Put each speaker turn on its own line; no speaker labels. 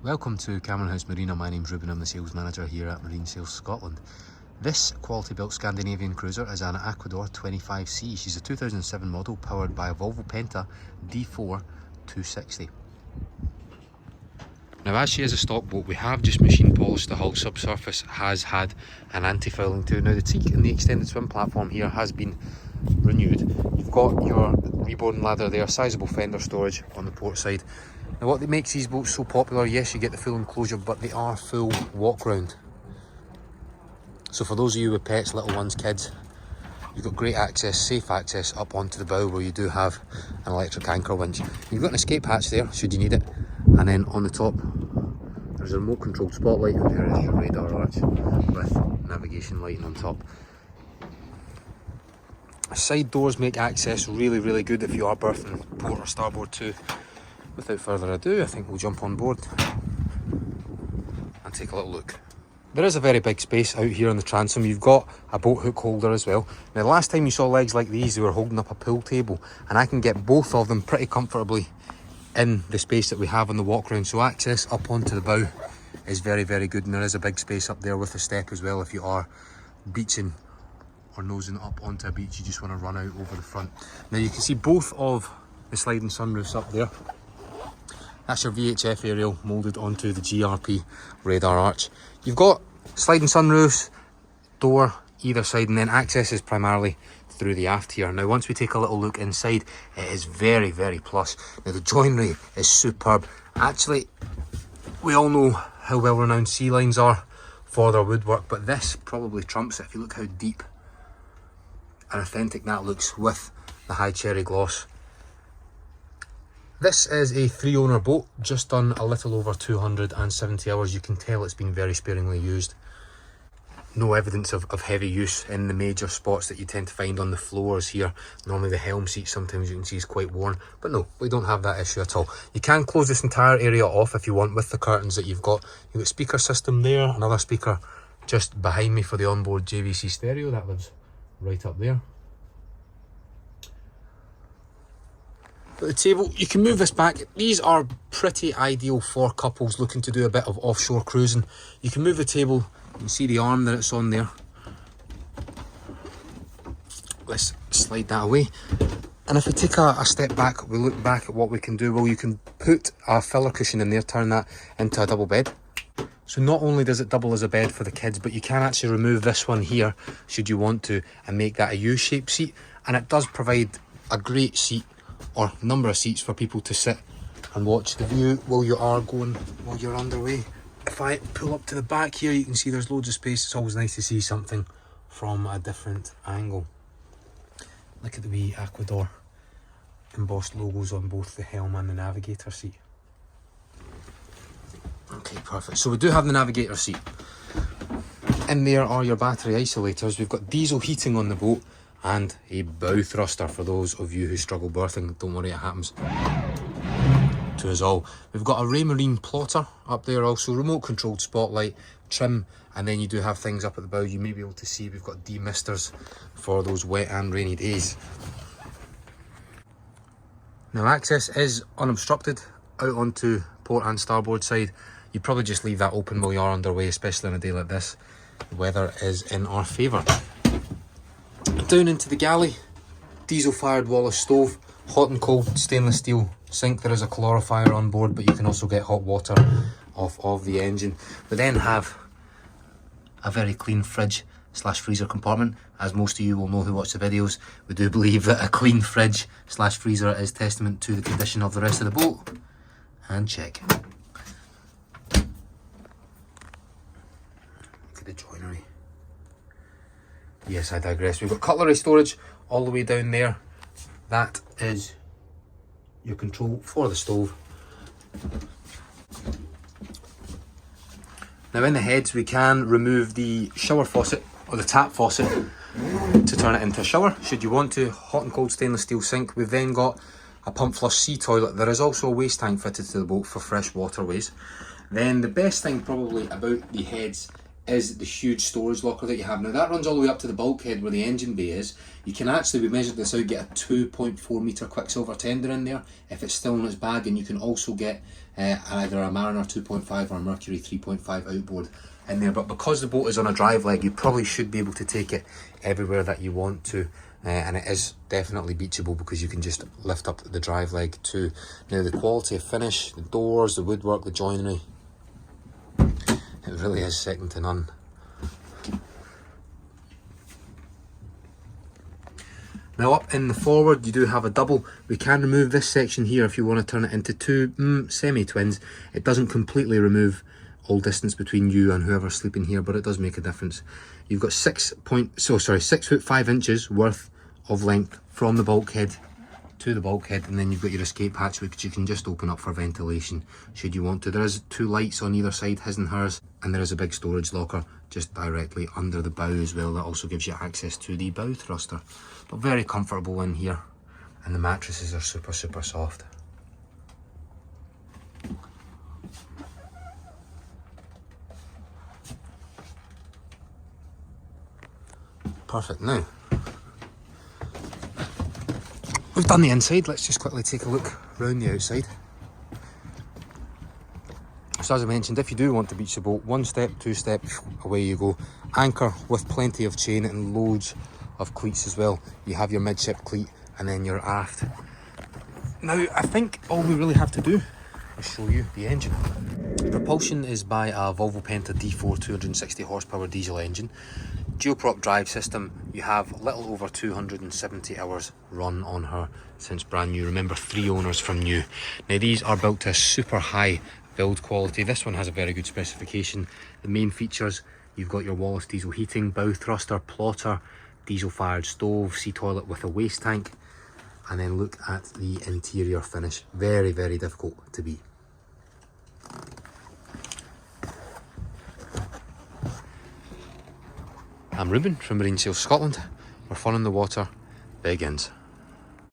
Welcome to Cameron House Marina. My name's Ruben, I'm the sales manager here at Marine Sales Scotland. This quality built Scandinavian cruiser is an Aquador 25C. She's a 2007 model powered by a Volvo Penta D4 260. Now, as she is a stock boat, we have just machine polished the hull. Subsurface has had an anti-fouling too. Now the teak in the extended swim platform here has been renewed. You've got your reboarding ladder there, sizable fender storage on the port side. Now what makes these boats so popular, yes, you get the full enclosure, but they are full walk round. So for those of you with pets, little ones, kids, you've got great access, safe access up onto the bow where you do have an electric anchor winch. You've got an escape hatch there should you need it, and then on the top there's a remote controlled spotlight, and there is your radar arch with navigation lighting on top. Side doors make access really good if you are berthing port or starboard too. Without further ado, I think we'll jump on board and take a little look. There is a very big space out here on the transom. You've got a boat hook holder as well. Now the last time you saw legs like these, they were holding up a pool table, and I can get both of them pretty comfortably in the space that we have on the walk round. So access up onto the bow is very good, and there is a big space up there with a step as well if you are beaching or nosing up onto a beach, you just want to run out over the front. Now you can see both of the sliding sunroofs up there. That's your VHF aerial moulded onto the GRP radar arch. You've got sliding sunroofs, door either side, and then access is primarily through the aft here. Now once we take a little look inside, it is very plush. Now the joinery is superb. Actually, we all know how well renowned Sea Lines are for their woodwork, but this probably trumps it. If you look how deep and authentic that looks with the high cherry gloss. This is a 3-owner boat, just done a little over 270 hours. You can tell it's been very sparingly used. No evidence of heavy use in the major spots that you tend to find on the floors here. Normally the helm seat sometimes you can see is quite worn, but no, we don't have that issue at all. You can close this entire area off if you want with the curtains that you've got. You've got speaker system there, another speaker just behind me for the onboard JVC stereo, that lives right up there. But the table, you can move this back. These are pretty ideal for couples looking to do a bit of offshore cruising. You can move the table, you can see the arm that it's on there. Let's slide that away. And if we take a step back, we look back at what we can do. Well, you can put a filler cushion in there, turn that into a double bed. So not only does it double as a bed for the kids, but you can actually remove this one here should you want to and make that a U-shaped seat. And it does provide a great seat or number of seats for people to sit and watch the view while you're underway. If I pull up to the back here, you can see there's loads of space. It's always nice to see something from a different angle. Look at the wee Aquador embossed logos on both the helm and the navigator seat. Okay, perfect. So we do have the navigator seat. In there are your battery isolators. We've got diesel heating on the boat and a bow thruster for those of you who struggle berthing. Don't worry, it happens to us all. We've got a Raymarine plotter up there also, remote controlled spotlight, trim, and then you do have things up at the bow. You may be able to see we've got demisters for those wet and rainy days. Now access is unobstructed out onto port and starboard side. You'd probably just leave that open while you are underway, especially on a day like this. The weather is in our favour. Down into the galley, diesel fired Wallace stove, hot and cold stainless steel sink. There is a calorifier on board, but you can also get hot water off of the engine. We then have a very clean fridge / freezer compartment. As most of you will know who watch the videos, we do believe that a clean fridge / freezer is testament to the condition of the rest of the boat. And check. Look at the joinery. Yes, I digress. We've got cutlery storage all the way down there. That is your control for the stove. Now in the heads we can remove the shower faucet or the tap faucet to turn it into a shower should you want to. Hot and cold stainless steel sink. We've then got a pump flush sea toilet. There is also a waste tank fitted to the boat for fresh waterways. Then the best thing probably about the heads is the huge storage locker that you have. Now that runs all the way up to the bulkhead where the engine bay is. You can actually, we measured this out, get a 2.4 metre Quicksilver tender in there if it's still in its bag, and you can also get either a Mariner 2.5 or a Mercury 3.5 outboard in there. But because the boat is on a drive leg, you probably should be able to take it everywhere that you want to. And it is definitely beachable because you can just lift up the drive leg too. Now the quality of finish, the doors, the woodwork, the joinery, it really is second to none. Now up in the forward you do have a double. We can remove this section here if you want to turn it into two semi-twins. It doesn't completely remove all distance between you and whoever's sleeping here, but it does make a difference. You've got 6 foot 5 inches worth of length from the bulkhead to the bulkhead, and then you've got your escape hatch which you can just open up for ventilation should you want to. There is 2 lights on either side, his and hers, and there is a big storage locker just directly under the bow as well that also gives you access to the bow thruster. But very comfortable in here, and the mattresses are super soft. Perfect. Now we've done the inside, let's just quickly take a look around the outside. So as I mentioned, if you do want to beach the boat, 1 step, 2 step, away you go. Anchor with plenty of chain and loads of cleats as well. You have your midship cleat and then your aft. Now I think all we really have to do is show you the engine. Propulsion is by a Volvo Penta D4 260 horsepower diesel engine. Geoprop drive system. You have a little over 270 hours run on her since brand new. Remember, 3 owners from new. Now these are built to a super high build quality. This one has a very good specification. The main features, you've got your Wallace diesel heating, bow thruster, plotter, diesel fired stove, sea toilet with a waste tank, and then look at the interior finish. Very difficult to beat. I'm Ruben from Marine Sales Scotland, where fun on the water begins.